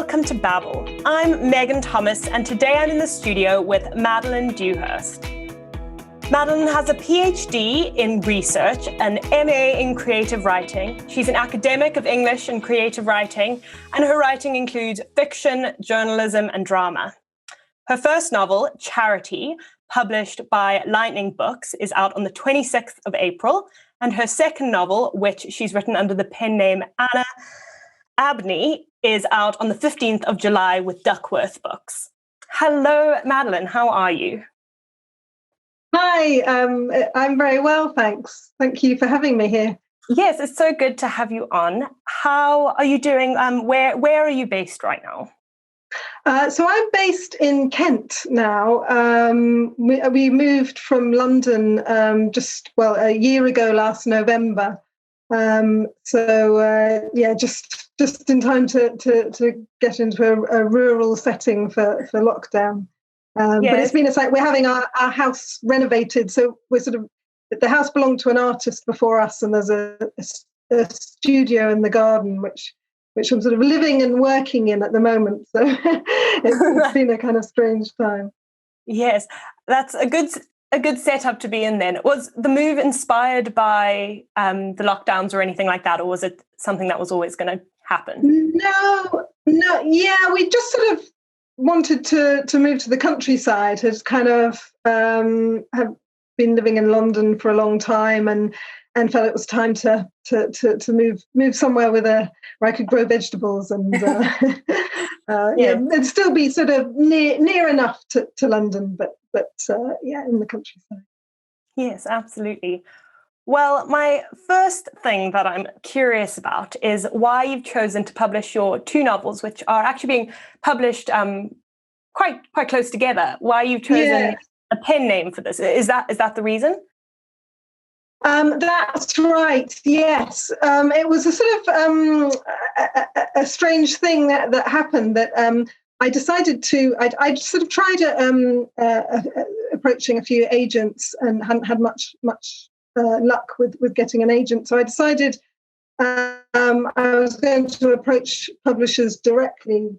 welcome to Babble. I'm Megan Thomas, and today I'm in the studio with Madeline Dewhurst. Madeline has a PhD in research, an MA in creative writing. She's an academic of English and creative writing, and her writing includes fiction, journalism, and drama. Her first novel, Charity, published by Lightning Books, is out on the 26th of April, and her second novel, which she's written under the pen name Anna Abney, is out on the 15th of July with Duckworth Books. Hello, Madeline. How are you? Hi, I'm very well, thanks. Thank you for having me here. Yes, it's so good to have you on. How are you doing? Where are you based right now? So I'm based in Kent now. We moved from London a year ago last November. Just in time to get into a rural setting for lockdown. But it's been we're having our house renovated, so the house belonged to an artist before us, and there's a studio in the garden which I'm sort of living and working in at the moment. So it's been a kind of strange time. Yes, that's a good setup to be in then. Was the move inspired by the lockdowns or anything like that, or was it something that was always going to happen? No. Yeah, we just sort of wanted to move to the countryside. Had kind of have been living in London for a long time, and felt it was time to move somewhere where I could grow vegetables and and still be sort of near enough to London, but in the countryside. Yes, absolutely. Well, my first thing that I'm curious about is why you've chosen to publish your two novels, which are actually being published quite close together. Why you've chosen a pen name for this? Is that the reason? That's right. Yes, it was a sort of a strange thing that happened. That I decided to. I sort of tried approaching a few agents and hadn't had much luck with getting an agent. So I decided I was going to approach publishers directly.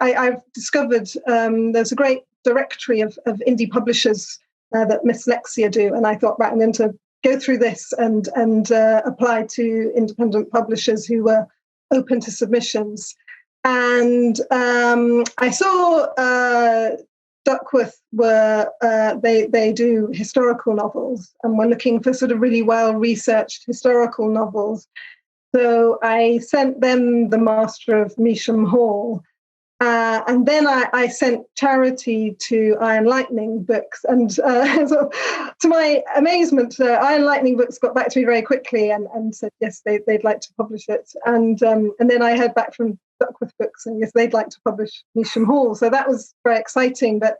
I've discovered there's a great directory of indie publishers that Dyslexia do, and I thought, right, I'm going to go through this and apply to independent publishers who were open to submissions. And I saw Duckworth they do historical novels, and were looking for sort of really well-researched historical novels. So I sent them the Master of Measham Hall. And then I sent Charity to Iron Lightning Books, and to my amazement, Iron Lightning Books got back to me very quickly and said yes, they'd like to publish it. And then I heard back from Duckworth Books, and yes, they'd like to publish Misham Hall. So that was very exciting. But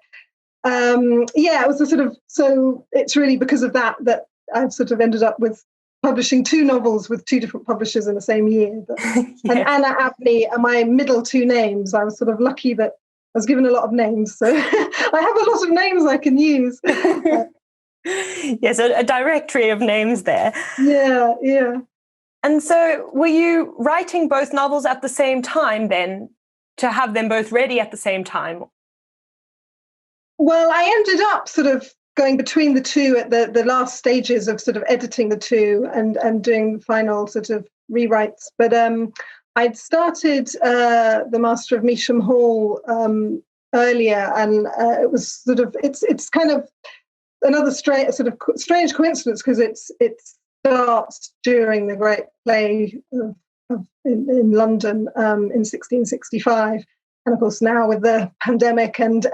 it was so it's really because of that I've sort of ended up with publishing two novels with two different publishers in the same year. And Anna Abney are my middle two names. I was sort of lucky that I was given a lot of names, so I have a lot of names I can use. Yes, a directory of names there. Yeah. And so were you writing both novels at the same time then, to have them both ready at the same time? Well, I ended up sort of going between the two at the last stages of sort of editing the two and doing the final sort of rewrites. But I'd started the Master of Measham Hall earlier, and it was sort of it's kind of another strange coincidence, because it starts during the Great Plague in London in 1665, and of course now with the pandemic and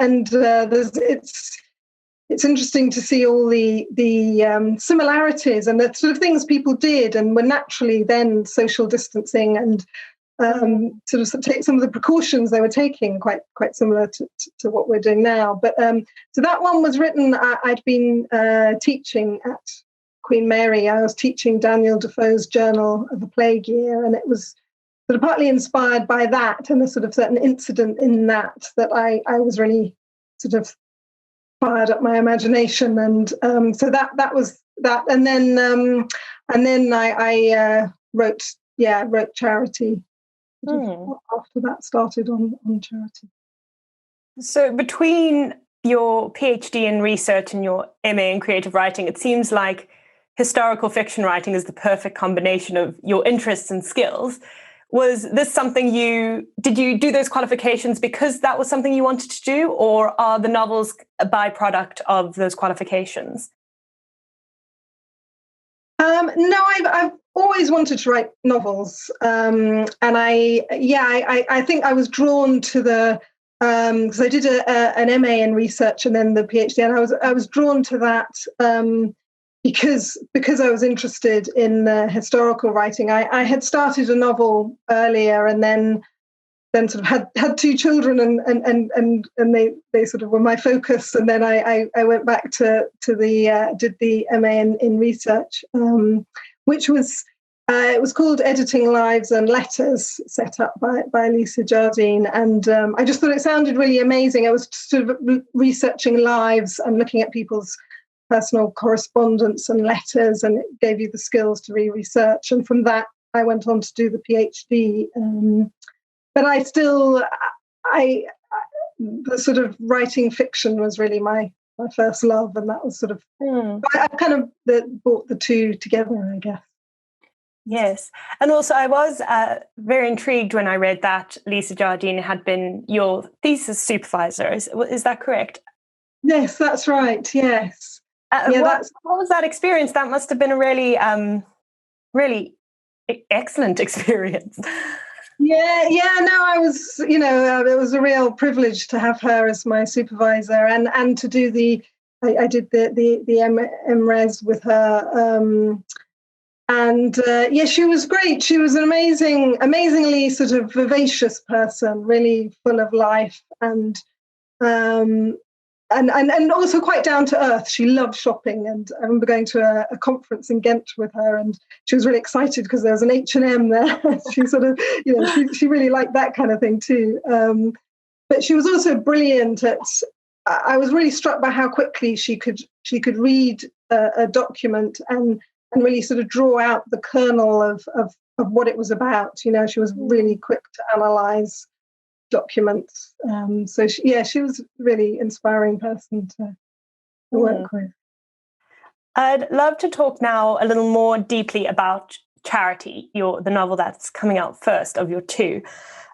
it's interesting to see all the similarities and the sort of things people did and were naturally then social distancing and sort of take some of the precautions they were taking, quite similar to what we're doing now. But so that one was written. I'd been teaching at Queen Mary. I was teaching Daniel Defoe's Journal of the Plague Year, and it was sort of partly inspired by that and a sort of certain incident in that I was really sort of fired up my imagination, and so that was that, and then I wrote Charity after that started on charity. So between your PhD in research and your MA in creative writing, it seems like historical fiction writing is the perfect combination of your interests and skills. Was this something did you do those qualifications because that was something you wanted to do, or are the novels a byproduct of those qualifications? No, I've always wanted to write novels, and I think I was drawn to the because I did an MA in research and then the PhD, and I was drawn to that because I was interested in historical writing. I had started a novel earlier, and then sort of had two children, and they sort of were my focus. And then I went back to did the MA in research, which was it was called Editing Lives and Letters, set up by Lisa Jardine, and I just thought it sounded really amazing. I was sort of researching lives and looking at people's personal correspondence and letters, and it gave you the skills to research. And from that, I went on to do the PhD. But the sort of writing fiction was really my first love, and that was sort of I kind of brought the two together, I guess. Yes, and also I was very intrigued when I read that Lisa Jardine had been your thesis supervisor. Is that correct? Yes, that's right. Yes. What was that experience? That must have been a really, really excellent experience. Yeah, no, I was, it was a real privilege to have her as my supervisor, and to do I did the MRes with her, she was great. She was an amazingly sort of vivacious person, really full of life, and also quite down to earth. She loved shopping, and I remember going to a conference in Ghent with her, and she was really excited because there was an H&M there. She sort of, she really liked that kind of thing too. But she was also brilliant at. I was really struck by how quickly she could read a document and really sort of draw out the kernel of what it was about. She was really quick to analyse documents. So she was a really inspiring person to work with. I'd love to talk now a little more deeply about Charity, the novel that's coming out first of your two.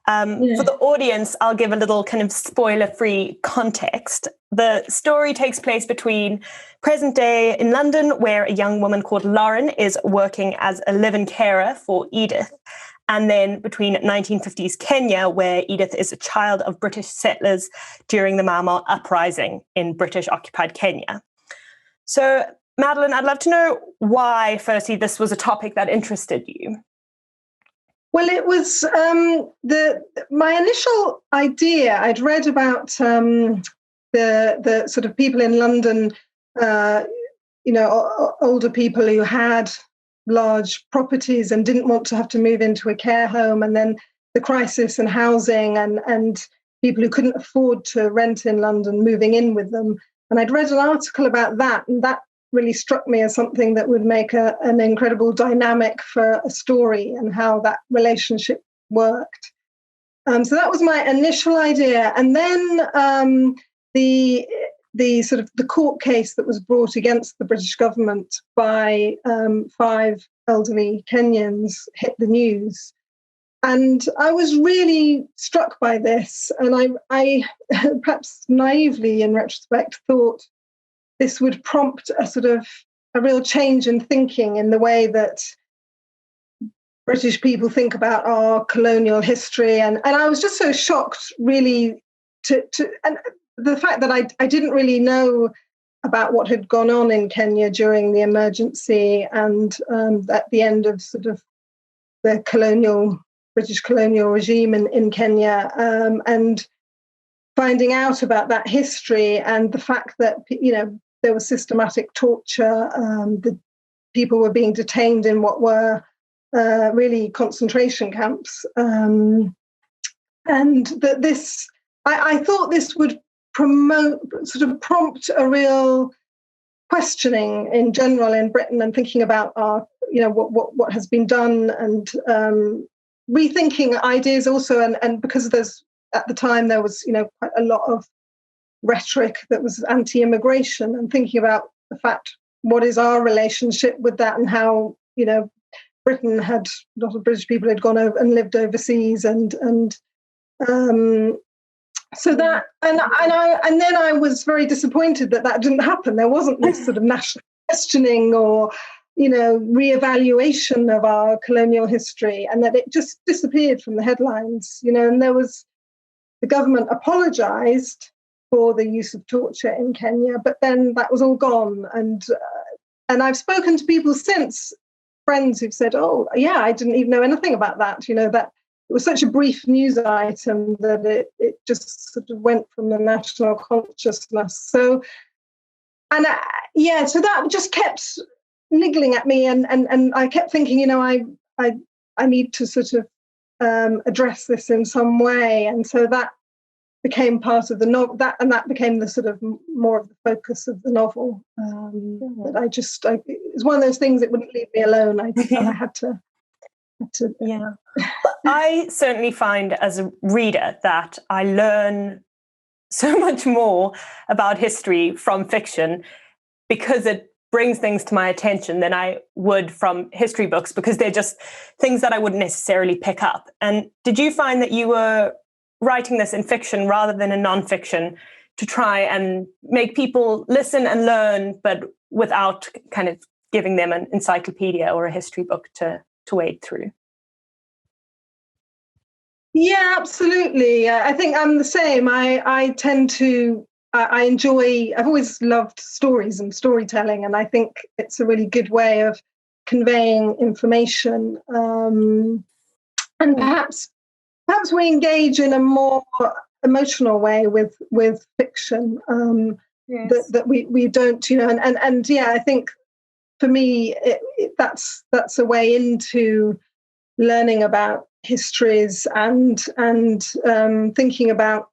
For the audience, I'll give a little kind of spoiler-free context. The story takes place between present day in London, where a young woman called Lauren is working as a live-in carer for Edith, and then between 1950s Kenya, where Edith is a child of British settlers during the Mau Mau Uprising in British-occupied Kenya. So, Madeline, I'd love to know why, firstly, this was a topic that interested you. Well, it was my initial idea. I'd read about the sort of people in London, older people who had large properties and didn't want to have to move into a care home, and then the crisis in housing and people who couldn't afford to rent in London moving in with them. And I'd read an article about that, and that really struck me as something that would make an incredible dynamic for a story and how that relationship worked. So that was my initial idea. And then the sort of the court case that was brought against the British government by 5 elderly Kenyans hit the news. And I was really struck by this. And I perhaps naively, in retrospect, thought this would prompt a real change in thinking in the way that British people think about our colonial history. And I was just so shocked, really, and the fact that I didn't really know about what had gone on in Kenya during the emergency and at the end of sort of the British colonial regime in Kenya, and finding out about that history and the fact that, there was systematic torture, the people were being detained in what were really concentration camps, and that this, I thought this would prompt a real questioning in general in Britain, and thinking about our, what has been done, and rethinking ideas also, and because there's at the time there was quite a lot of rhetoric that was anti-immigration, and thinking about the fact what is our relationship with that, and how Britain had a lot of British people had gone over and lived overseas, and so that and then I was very disappointed that didn't happen. There wasn't this sort of national questioning or reevaluation of our colonial history, and that it just disappeared from the headlines. And there was, the government apologized for the use of torture in Kenya, but then that was all gone. And I've spoken to people since, friends who've said, "Oh, yeah, I didn't even know anything about that." That it was such a brief news item that it just sort of went from the national consciousness. So, so that just kept niggling at me, and I kept thinking, I need to sort of address this in some way, and so that became part of the novel. That became the sort of more of the focus of the novel. That it's one of those things that wouldn't leave me alone. I had to. Yeah, I certainly find as a reader that I learn so much more about history from fiction because it brings things to my attention than I would from history books, because they're just things that I wouldn't necessarily pick up. And did you find that you were writing this in fiction rather than in nonfiction to try and make people listen and learn, but without kind of giving them an encyclopedia or a history book to wade through? Yeah, absolutely. I think I'm the same. I tend to, I've always loved stories and storytelling, and I think it's a really good way of conveying information. And perhaps we engage in a more emotional way with fiction, yes. that we don't, and yeah, I think for me, that's a way into learning about histories and thinking about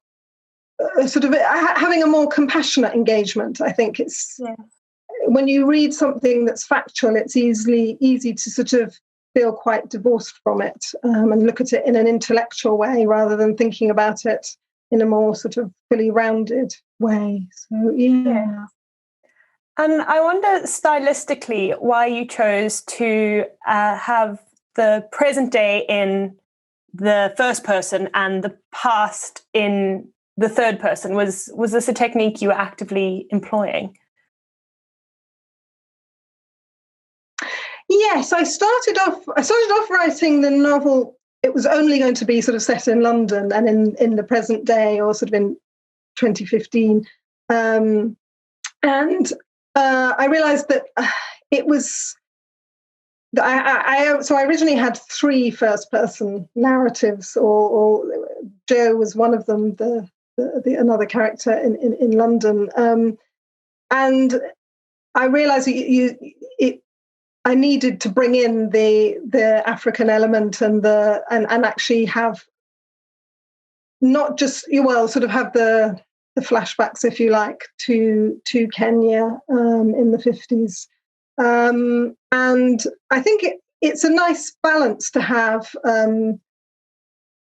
sort of having a more compassionate engagement. I think it's when you read something that's factual, it's easy to sort of feel quite divorced from it, and look at it in an intellectual way rather than thinking about it in a more sort of fully rounded way. So yeah. And I wonder stylistically why you chose to have the present day in the first person and the past in the third person. Was this a technique you were actively employing? Yes, I started off writing the novel. It was only going to be sort of set in London and in the present day, or sort of in 2015. And I realised that it was. So I originally had 3 first-person narratives, or Joe was one of them, the another character in London, and I realised I needed to bring in the African element and actually have not just sort of have the flashbacks, if you like, to Kenya in the 50s. And I think it's a nice balance to have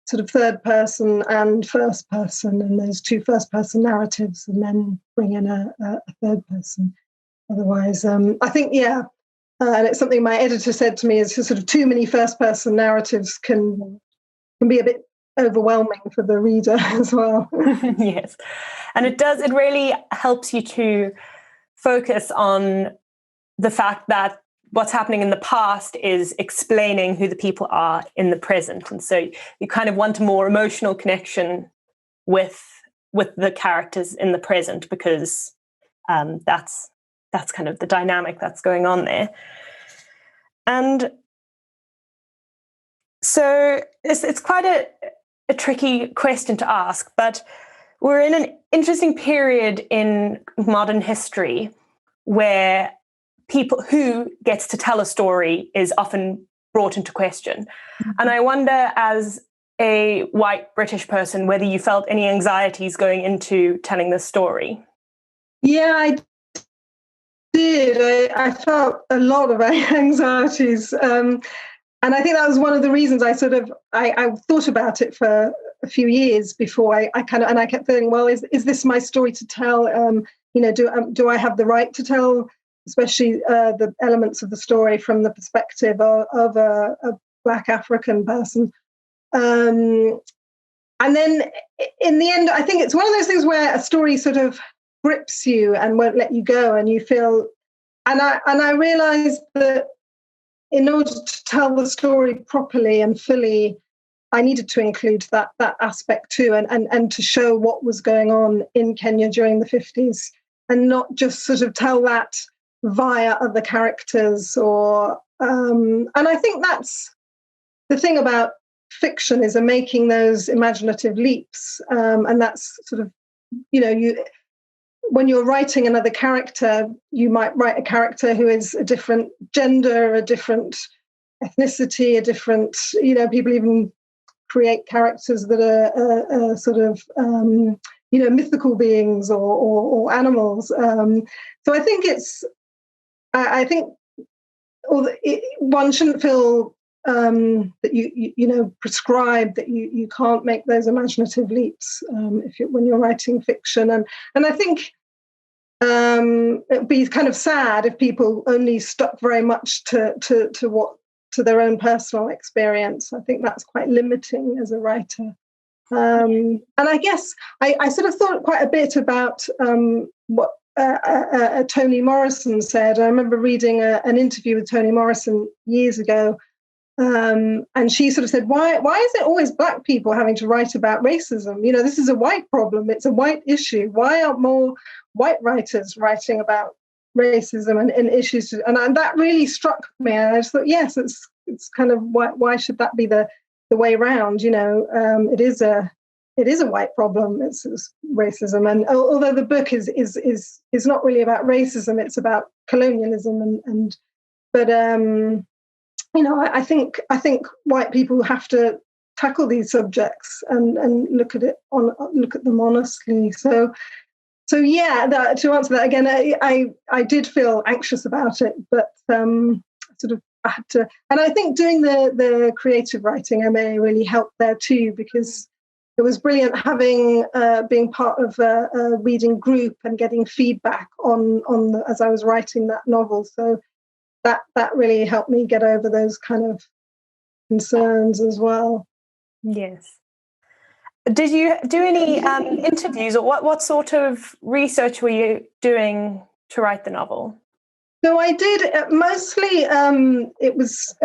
sort of third person and first person, and those 2 first person narratives, and then bring in a third person. Otherwise, I think, and it's something my editor said to me, is sort of too many first person narratives can be a bit overwhelming for the reader as well. Yes. And it really helps you to focus on the fact that what's happening in the past is explaining who the people are in the present. And so you kind of want a more emotional connection with the characters in the present, because that's kind of the dynamic that's going on there. And so it's quite a tricky question to ask, but we're in an interesting period in modern history where people who gets to tell a story is often brought into question. Mm-hmm. And I wonder, as a white British person, whether you felt any anxieties going into telling this story. Yeah, I did. I felt a lot of anxieties. and I think that was one of the reasons I thought about it for a few years before I kept thinking, well, is this my story to tell? Do I have the right to tell, especially the elements of the story from the perspective of a Black African person? And then in the end, I think it's one of those things where a story sort of grips you and won't let you go, and you feel, and I realized that in order to tell the story properly and fully, I needed to include that aspect too, and to show what was going on in Kenya during the 50s, and not just sort of tell that via other characters. And I think that's the thing about fiction, is making those imaginative leaps, and that's sort of, when you're writing another character, you might write a character who is a different gender, a different ethnicity, a different, people even create characters that are sort of, mythical beings or animals. So I think one shouldn't feel that you prescribe that you can't make those imaginative leaps when you're writing fiction, and I think it'd be kind of sad if people only stuck very much to their own personal experience. I think that's quite limiting as a writer. And I guess I sort of thought quite a bit about what Toni Morrison said. I remember reading an interview with Toni Morrison years ago, and she sort of said, why is it always Black people having to write about racism? This is a white problem. It's a white issue. Why aren't more white writers writing about racism and issues? And that really struck me. And I just thought, yes, it's kind of, why should that be the way around? It is a white problem. It's racism. And although the book is not really about racism, it's about colonialism but I think white people have to tackle these subjects and look at them honestly. So yeah, to answer that again, I did feel anxious about it, but sort of I had to. And I think doing the creative writing MA really helped there too, because it was brilliant having being part of a reading group and getting feedback as I was writing that novel. So that really helped me get over those kind of concerns as well. Yes. Did you do any interviews, or what sort of research were you doing to write the novel? So I did mostly. It was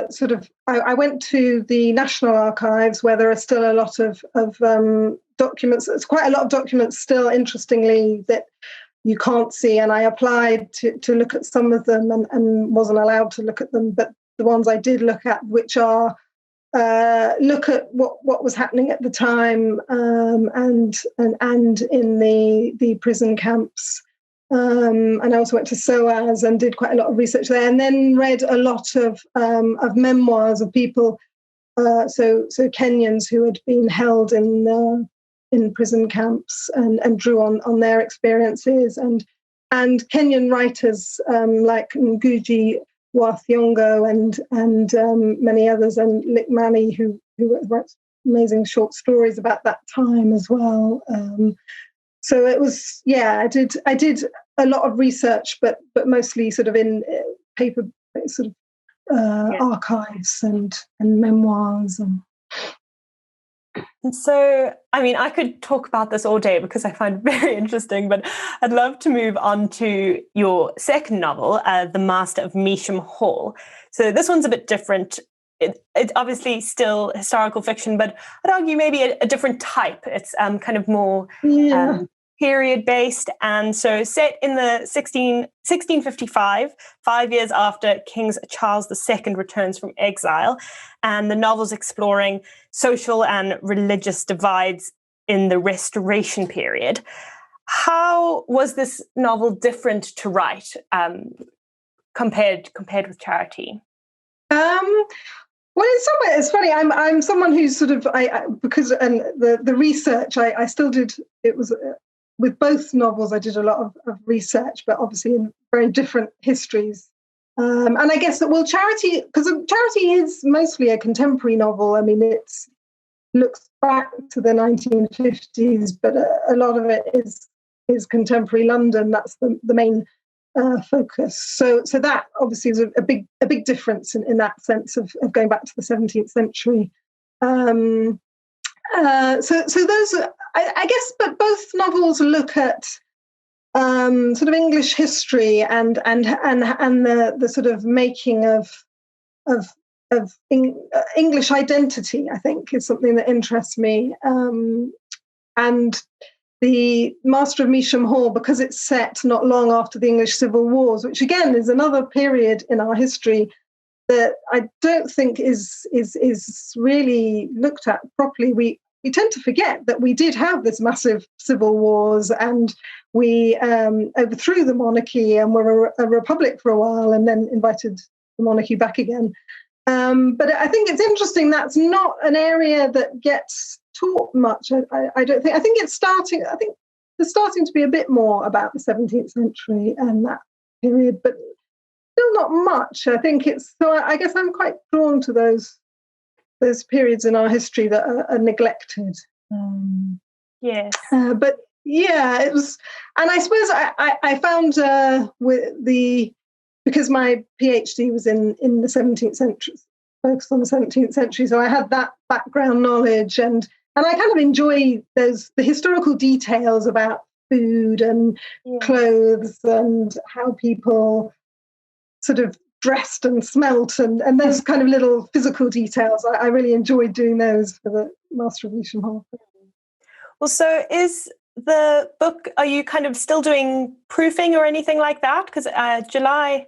sort of. I went to the National Archives, where there are still a lot of documents. There's quite a lot of documents still, interestingly, that you can't see. And I applied to look at some of them and wasn't allowed to look at them. But the ones I did look at, which are look at what was happening at the time, and in the prison camps. And I also went to SOAS and did quite a lot of research there, and then read a lot of memoirs of people, so Kenyans who had been held in prison camps, and drew on their experiences, and Kenyan writers like Ngugi wa Thiong'o and many others, and Lickmani who wrote amazing short stories about that time as well. So it was, I did a lot of research, but mostly sort of in paper, sort of archives and memoirs. And so, I mean, I could talk about this all day because I find it very interesting, but I'd love to move on to your second novel, The Master of Measham Hall. So this one's a bit different. It's obviously still historical fiction, but I'd argue maybe a different type. It's kind of more period-based, and so set in the 1655, 5 years after King Charles II returns from exile, and the novel's exploring social and religious divides in the Restoration period. How was this novel different to write compared with Charity? Well, in some way, it's funny. I'm someone who's sort of the research I still did. It was with both novels. I did a lot of research, but obviously in very different histories. And I guess that, well, Charity, because Charity is mostly a contemporary novel. I mean, it looks back to the 1950s, but a lot of it is contemporary London. That's the main focus. So that obviously is a big difference in that sense of going back to the 17th century. So those are, I guess, but both novels look at sort of English history and the sort of making of English identity, I think, is something that interests me. And the Master of Measham Hall, because it's set not long after the English Civil Wars, which again is another period in our history that I don't think is really looked at properly. We tend to forget that we did have this massive civil wars, and we overthrew the monarchy and were a republic for a while, and then invited the monarchy back again. But I think it's interesting. That's not an area that gets taught much. I don't think. I think it's starting. I think there's starting to be a bit more about the 17th century and that period, but still not much. I think it's so. I guess I'm quite drawn to those periods in our history that are neglected. Yes. But yeah, it was, and I suppose I found because my PhD was in the 17th century, focused on the 17th century, so I had that background knowledge, and I kind of enjoy the historical details about food and clothes and how people sort of dressed and smelt and those kind of little physical details. I really enjoyed doing those for the Master of Measham Hall. Well, so is the book, are you kind of still doing proofing or anything like that? Because July...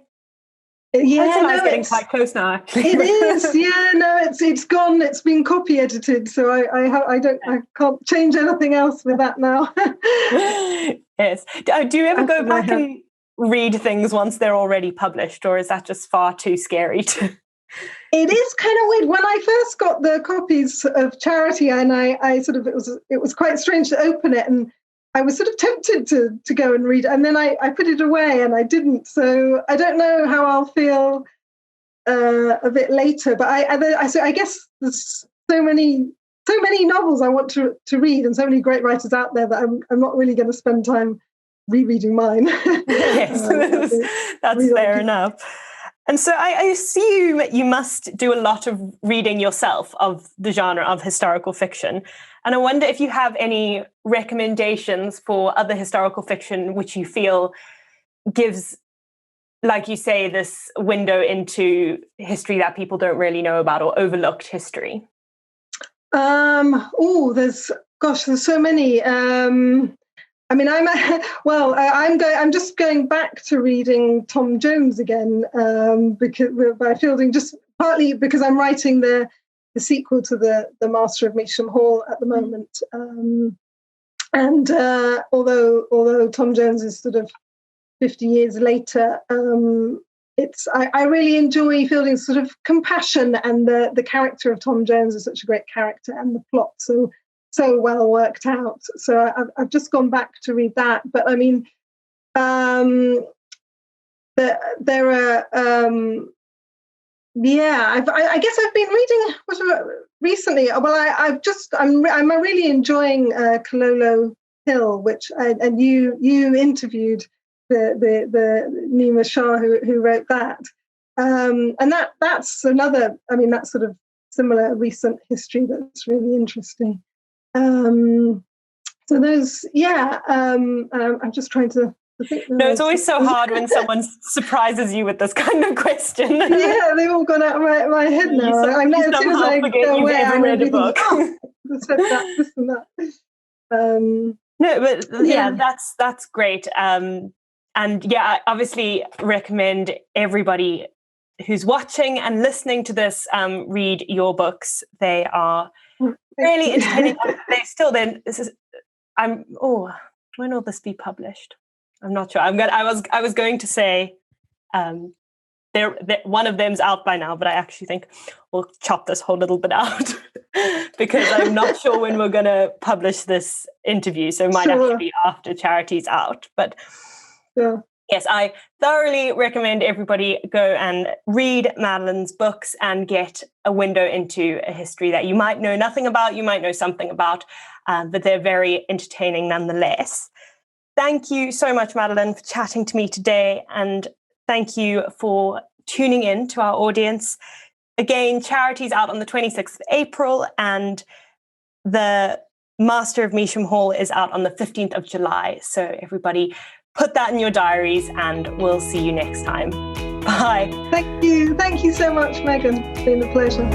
July's getting quite close now, actually. It is, yeah. No, it's gone. It's been copy edited, so I can't change anything else with that now. Yes. Do you ever go back and read things once they're already published, or is that just far too scary to? It is kind of weird. When I first got the copies of Charity, and I sort of it was quite strange to open it, and I was sort of tempted to go and read it, and then I put it away and I didn't. So I don't know how I'll feel a bit later. But I guess there's so many novels I want to read, and so many great writers out there that I'm not really going to spend time rereading mine. Yes, that's fair enough. And so I assume you must do a lot of reading yourself of the genre of historical fiction. And I wonder if you have any recommendations for other historical fiction which you feel gives, like you say, this window into history that people don't really know about, or overlooked history. There's so many. I mean, I'm just going back to reading Tom Jones again, because by Fielding, just partly because I'm writing the sequel to the Master of Measham Hall at the moment, and although Tom Jones is sort of 50 years later, I really enjoy Fielding's sort of compassion, and the character of Tom Jones is such a great character, and the plot so well worked out. So I've just gone back to read that. But I mean, there are. I guess I've been reading recently. Well, I'm really enjoying Kololo Hill, which and you interviewed the Nima Shah who wrote that, and that's another. I mean, that's sort of similar recent history that's really interesting. So those, I'm just trying to think. No, it's always so hard when someone surprises you with this kind of question. Yeah, they've all gone out of my head now. I know as soon as I go away, I'm read a book. This and that. No, but that's great. And I obviously recommend everybody who's watching and listening to this read your books. They are really entertaining. When will this be published? I'm not sure. I was going to say one of them's out by now, but I actually think we'll chop this whole little bit out because I'm not sure when we're going to publish this interview. So it might actually be after Charity's out. But Yes, I thoroughly recommend everybody go and read Madeline's books and get a window into a history that you might know nothing about, you might know something about, but they're very entertaining nonetheless. Thank you so much, Madeline, for chatting to me today, and thank you for tuning in to our audience. Again, Charity's out on the 26th of April, and the Master of Measham Hall is out on the 15th of July. So everybody put that in your diaries, and we'll see you next time. Bye. Thank you. Thank you so much, Megan. It's been a pleasure.